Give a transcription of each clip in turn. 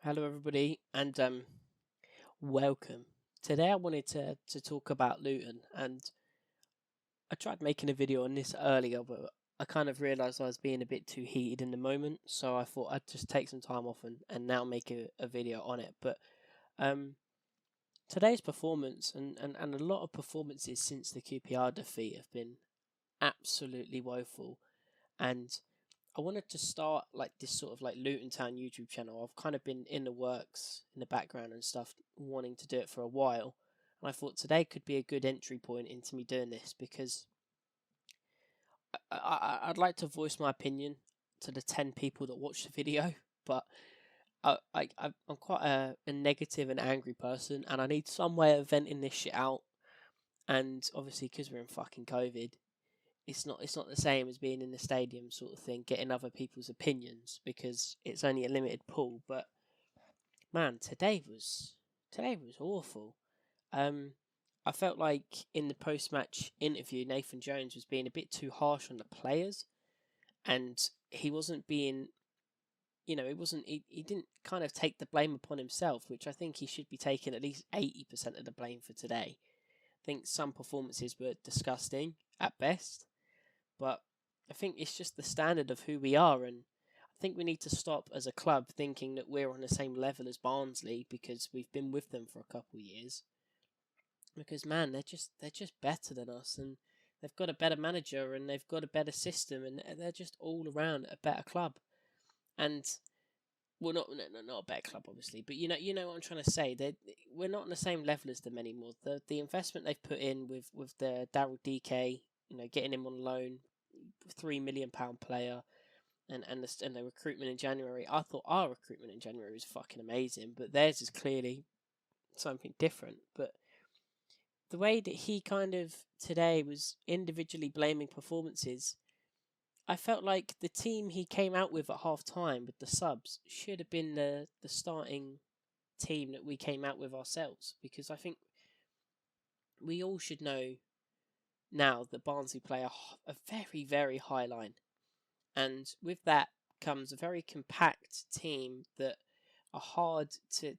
Hello, everybody, and welcome. Today, I wanted to talk about Luton, and I tried making a video on this earlier, but I kind of realised I was being a bit too heated in the moment, so I thought I'd just take some time off and now make a video on it. But um, today's performance and a lot of performances since the QPR defeat have been absolutely woeful, and I wanted to start like this sort of like Luton Town YouTube channel. I've kind of been in the works in the background and stuff, wanting to do it for a while. And I thought today could be a good entry point into me doing this because I'd like to voice my opinion to the 10 people that watch the video. But I'm quite a negative and angry person, and I need some way of venting this shit out. And obviously, because we're in fucking COVID, it's not the same as being in the stadium sort of thing, getting other people's opinions because it's only a limited pool. But man, today was awful. Um, I felt like in the post match interview, Nathan Jones was being a bit too harsh on the players, and he wasn't being, it wasn't he didn't kind of take the blame upon himself, which I think he should be taking at least 80% of the blame for today. I think some performances were disgusting at best. But I think it's just the standard of who we are, and I think we need to stop as a club thinking that we're on the same level as Barnsley because we've been with them for a couple of years. Because man, they're just better than us, and they've got a better manager and they've got a better system, and they're just all around a better club. And well, not a better club, obviously, but you know what I'm trying to say. We're not on the same level as them anymore. The investment they've put in with the Daryl DK, getting him on loan, £3 million player, and the recruitment in January. I thought our recruitment in January was fucking amazing, but theirs is clearly something different. But the way that he kind of today was individually blaming performances, I felt like the team he came out with at half time with the subs should have been the starting team that we came out with ourselves, because I think we all should know now that Barnsley play a very, very high line. And with that comes a very compact team that are hard to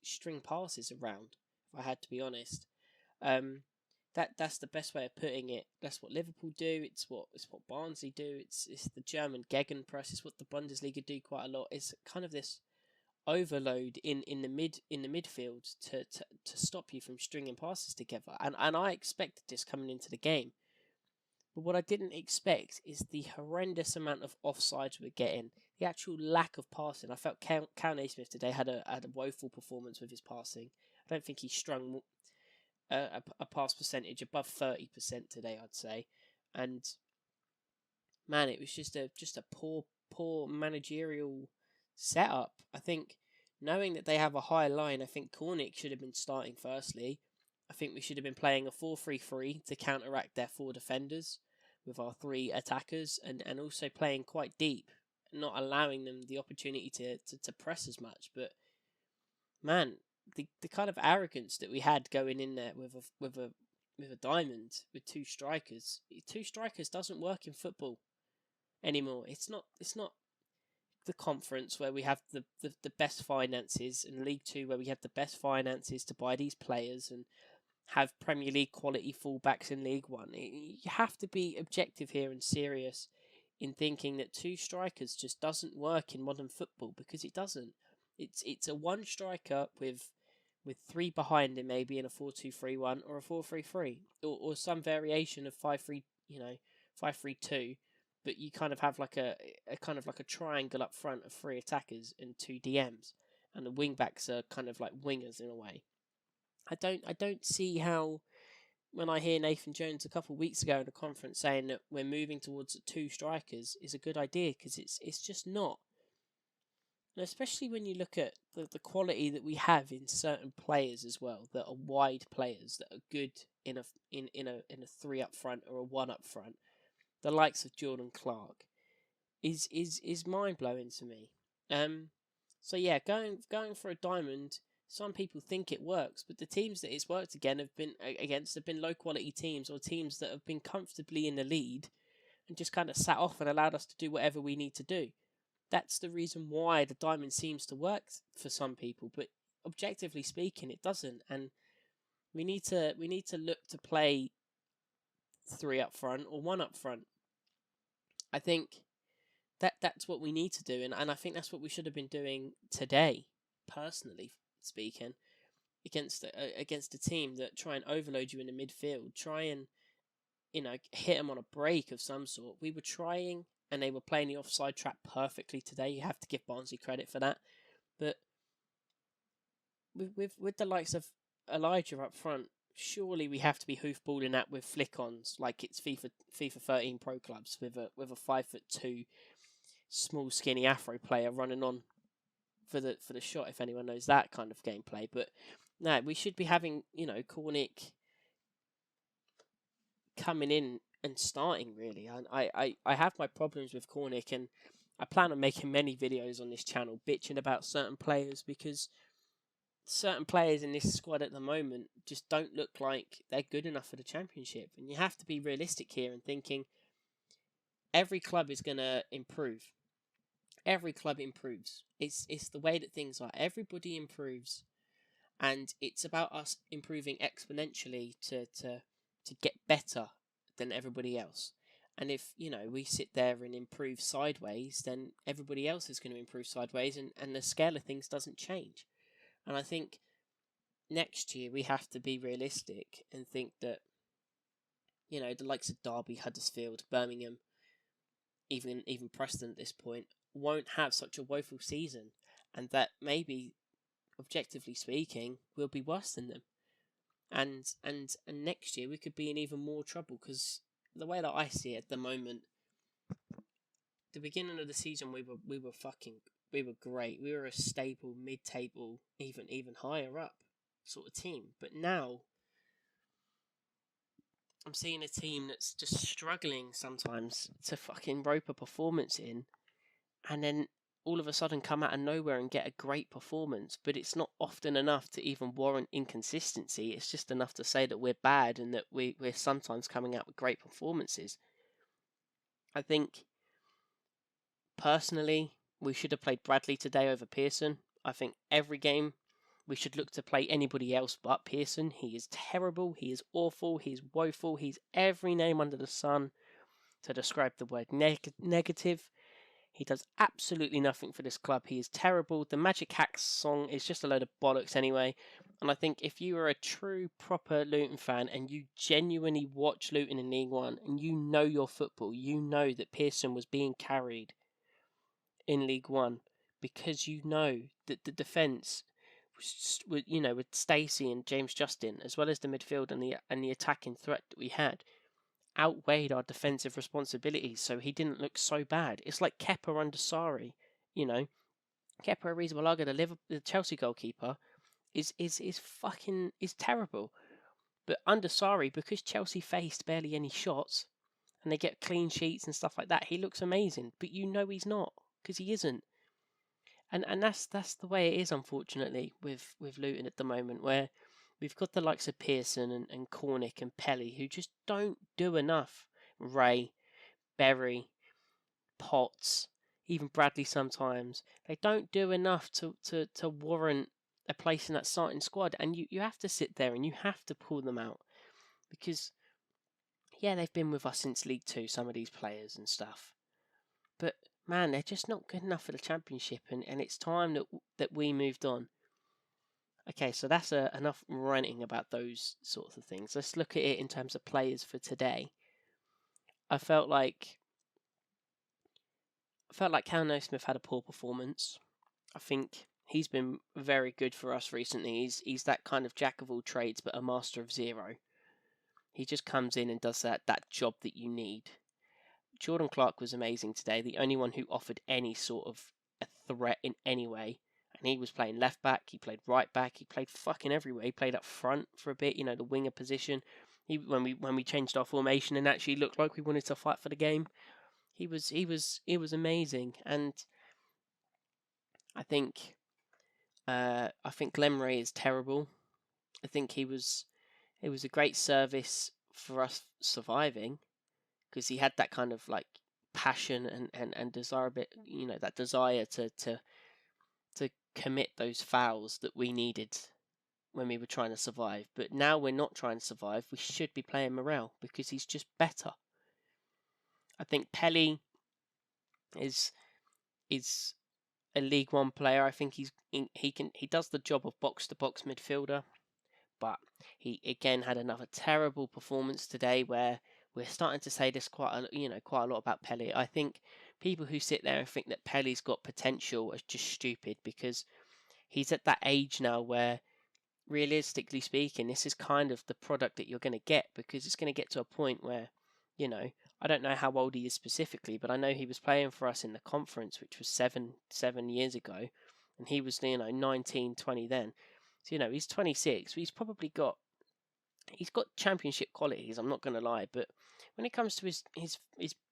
string passes around, if I had to be honest. That's the best way of putting it. That's what Liverpool do. It's what Barnsley do. It's the German Gegenpress. It's what the Bundesliga do quite a lot. It's kind of this overload in the midfield to stop you from stringing passes together. And I expected this coming into the game. But what I didn't expect is the horrendous amount of offsides we're getting, the actual lack of passing. I felt Cal Naismith today had a woeful performance with his passing. I don't think he strung a pass percentage above 30% today, I'd say. And man, it was just a poor managerial setup. I think knowing that they have a high line, I think Cornick should have been starting firstly. I think we should have been playing a 4-3-3 to counteract their four defenders with our three attackers, and also playing quite deep, not allowing them the opportunity to press as much. But man, the kind of arrogance that we had going in there with a diamond with two strikers doesn't work in football anymore. It's not the conference where we have the best finances, in League Two where we have the best finances to buy these players and have Premier League quality fullbacks in League One. You have to be objective here and serious in thinking that two strikers just doesn't work in modern football, because it doesn't. It's a one striker with three behind him, maybe in a 4-2-3-1 or a 4-3-3, or some variation of 5-3, 5-3-2. But you kind of have like a kind of like a triangle up front of three attackers and two DMs, and the wing backs are kind of like wingers in a way. I don't see how, when I hear Nathan Jones a couple of weeks ago in a conference saying that we're moving towards two strikers, is a good idea, because it's just not. And especially when you look at the quality that we have in certain players as well, that are wide players that are good in a three up front or a one up front, the likes of Jordan Clark, is mind blowing to me. So yeah, going for a diamond. Some people think it works, but the teams that it's worked against have been low quality teams, or teams that have been comfortably in the lead and just kind of sat off and allowed us to do whatever we need to do. that's the reason why the diamond seems to work for some people, but objectively speaking, it doesn't. And we need to look to play three up front or one up front. I think that's what we need to do, and I think that's what we should have been doing today, personally speaking, against a team that try and overload you in the midfield, try and hit them on a break of some sort. We were trying, and they were playing the offside trap perfectly today. You have to give Barnsley credit for that, but with the likes of Elijah up front, surely we have to be hoofballing that with flick-ons like it's FIFA 13 Pro Clubs with a 5'2" small skinny Afro player running on for the shot, if anyone knows that kind of gameplay. But no, we should be having Cornick coming in and starting really. And I have my problems with Cornick, and I plan on making many videos on this channel bitching about certain players, because certain players in this squad at the moment just don't look like they're good enough for the Championship. And you have to be realistic here and thinking every club is going to improve. Every club improves. It's the way that things are. Everybody improves, and it's about us improving exponentially to get better than everybody else. And if we sit there and improve sideways, then everybody else is going to improve sideways, and the scale of things doesn't change. And I think next year we have to be realistic and think that the likes of Derby, Huddersfield, Birmingham, even Preston at this point won't have such a woeful season, and that maybe, objectively speaking, we'll be worse than them. And next year we could be in even more trouble, because the way that I see it at the moment, the beginning of the season we were great. We were a stable mid-table, even higher up sort of team. But now I'm seeing a team that's just struggling sometimes to fucking rope a performance in, and then all of a sudden come out of nowhere and get a great performance. But it's not often enough to even warrant inconsistency. It's just enough to say that we're bad and that we're sometimes coming out with great performances. I think, personally, we should have played Bradley today over Pearson. I think every game we should look to play anybody else but Pearson. He is terrible, he is awful, he is woeful, he's every name under the sun to describe the word negative. He does absolutely nothing for this club. He is terrible. The Magic Hacks song is just a load of bollocks anyway. And I think if you are a true, proper Luton fan and you genuinely watch Luton in League One and you know your football, you know that Pearson was being carried in League One, because you know that the defence, with Stacey and James Justin, as well as the midfield and the attacking threat that we had, outweighed our defensive responsibilities, so he didn't look so bad. It's like Kepa under Sarri, Kepa Arrizabalaga, the Chelsea goalkeeper, is terrible. But under Sarri, because Chelsea faced barely any shots and they get clean sheets and stuff like that, he looks amazing. But he's not, because he isn't. And that's the way it is, unfortunately, with Luton at the moment, where we've got the likes of Pearson and Cornick and Pelly, who just don't do enough. Ray, Berry, Potts, even Bradley sometimes. They don't do enough to warrant a place in that starting squad. And you have to sit there and you have to pull them out. Because, yeah, they've been with us since League Two, some of these players and stuff. But, man, they're just not good enough for the Championship. And it's time that we moved on. Okay, so that's enough ranting about those sorts of things. Let's look at it in terms of players for today. I felt like Callum Naismith had a poor performance. I think he's been very good for us recently. He's that kind of jack of all trades but a master of zero. He just comes in and does that job that you need. Jordan Clark was amazing today, the only one who offered any sort of a threat in any way. And he was playing left back, he played right back, he played fucking everywhere. He played up front for a bit, the winger position. When we changed our formation and actually looked like we wanted to fight for the game, he was amazing. And I think Glenn Ray is terrible. I think it was a great service for us surviving, because he had that kind of like passion and desire a bit, that desire to commit those fouls that we needed when we were trying to survive. But now we're not trying to survive. We should be playing Morel because he's just better. I think Pelly is a League One player. I think he does the job of box to box midfielder, but he again had another terrible performance today where we're starting to say this quite a lot about Pelly. I think people who sit there and think that Pelly's got potential are just stupid, because he's at that age now where, realistically speaking, this is kind of the product that you're going to get, because it's going to get to a point where, I don't know how old he is specifically, but I know he was playing for us in the conference, which was seven years ago, and he was 19, 20 then. So he's 26. He's probably got championship qualities. I'm not going to lie, but when it comes to his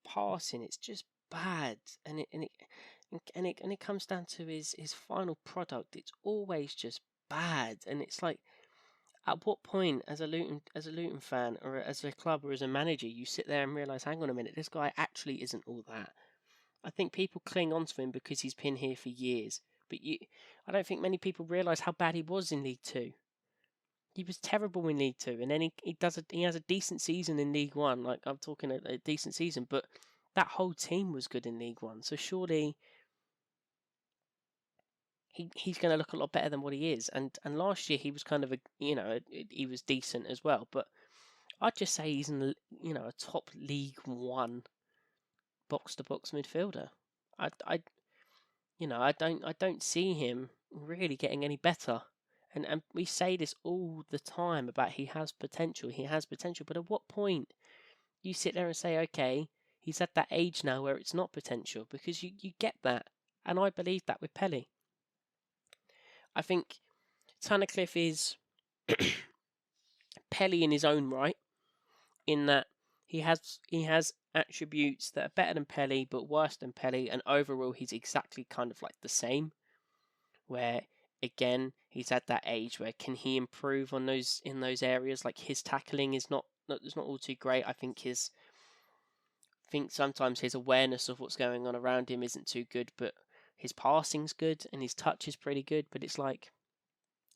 passing, it's just bad, and it comes down to his final product. It's always just bad, and it's like, at what point, as a Luton fan, or as a club, or as a manager, you sit there and realise, hang on a minute, this guy actually isn't all that. I think people cling on to him because he's been here for years, but I don't think many people realise how bad he was in League Two. He was terrible in League Two, and then he has a decent season in League One. Like, I'm talking a decent season, but that whole team was good in League One. So surely he's going to look a lot better than what he is. And last year he was kind of he was decent as well. But I'd just say he's a top League One box to box midfielder. I don't see him really getting any better. And we say this all the time about he has potential, but at what point you sit there and say, okay, he's at that age now where it's not potential, because you get that. And I believe that with Pelly. I think Tunnicliffe is Pelly in his own right, in that he has attributes that are better than Pelly but worse than Pelly, and overall he's exactly kind of like the same, where again he's at that age where, can he improve on in those areas? Like, his tackling is not all too great. I think sometimes his awareness of what's going on around him isn't too good, but his passing's good and his touch is pretty good. But it's like,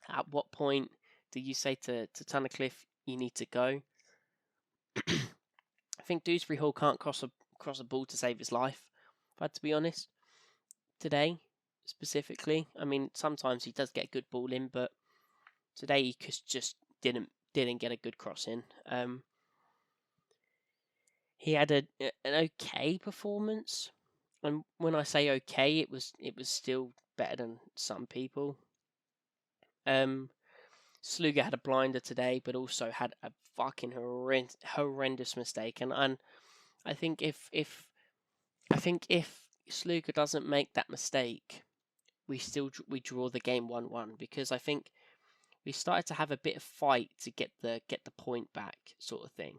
at what point do you say to Tunnicliffe, you need to go? I think Dewsbury Hall can't cross a ball to save his life, if I had to be honest. Today, specifically, I mean, sometimes he does get a good ball in, but today he just didn't get a good cross in. He had an okay performance, and when I say okay, it was still better than some people. Sluga had a blinder today, but also had a fucking horrendous mistake, and I think if Sluga doesn't make that mistake, we draw the game 1-1, because I think we started to have a bit of fight to get the point back, sort of thing.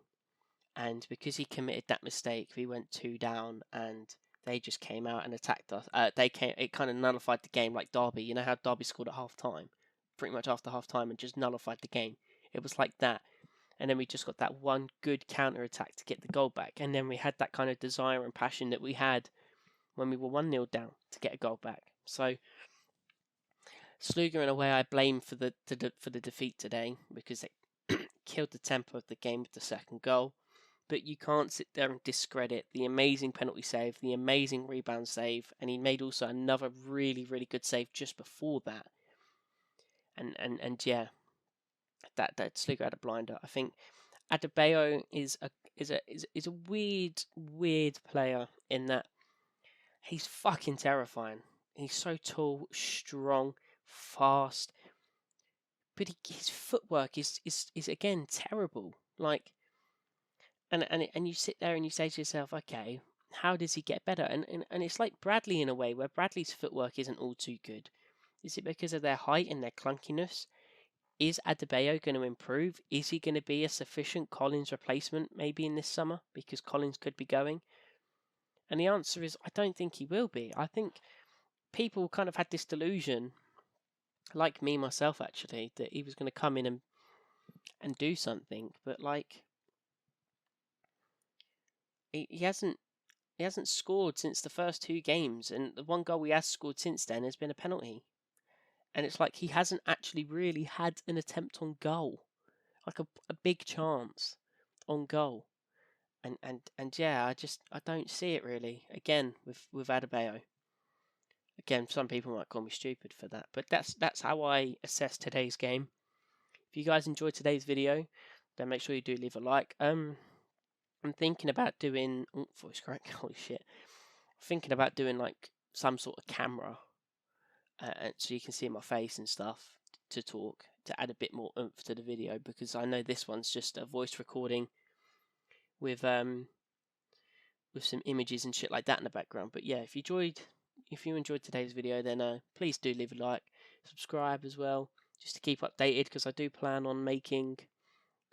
And because he committed that mistake, we went 2 down, and they just came out and attacked us. It kind of nullified the game, like Derby. You know how Derby scored at half time, pretty much after half time, and just nullified the game. It was like that. And then we just got that one good counter attack to get the goal back, and then we had that kind of desire and passion that we had when we were 1-0 down to get a goal back. So Sluga, in a way, I blame for the defeat today, because they killed the tempo of the game with the second goal. But you can't sit there and discredit the amazing penalty save, the amazing rebound save, and he made also another really, really good save just before that. And yeah, that Sluga had a blinder. I think Adebayo is a weird player, in that he's fucking terrifying. He's so tall, strong, fast, but his footwork is again terrible. Like, and you sit there and you say to yourself, okay, how does he get better? And it's like Bradley, in a way, where Bradley's footwork isn't all too good. Is it because of their height and their clunkiness? Is Adebayo going to improve? Is he going to be a sufficient Collins replacement maybe in this summer, because Collins could be going? And the answer is, I don't think he will be. I think people kind of had this delusion, like me myself actually, that he was going to come in and do something, but like, he hasn't He hasn't scored since the first 2 games, and the one goal he has scored since then has been a penalty. And it's like he hasn't actually really had an attempt on goal, like a big chance on goal. And yeah, I don't see it really. Again with Adebayo. Again, some people might call me stupid for that, but that's how I assess today's game. If you guys enjoyed today's video, then make sure you do leave a like. I'm thinking about doing voice crack. Holy shit! Thinking about doing like some sort of camera, so you can see my face and stuff to talk, to add a bit more oomph to the video, because I know this one's just a voice recording with some images and shit like that in the background. But yeah, if you enjoyed today's video, then please do leave a like, subscribe as well, just to keep updated, because I do plan on making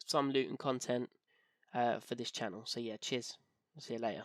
some Luton content for this channel. So yeah, cheers. I'll see you later.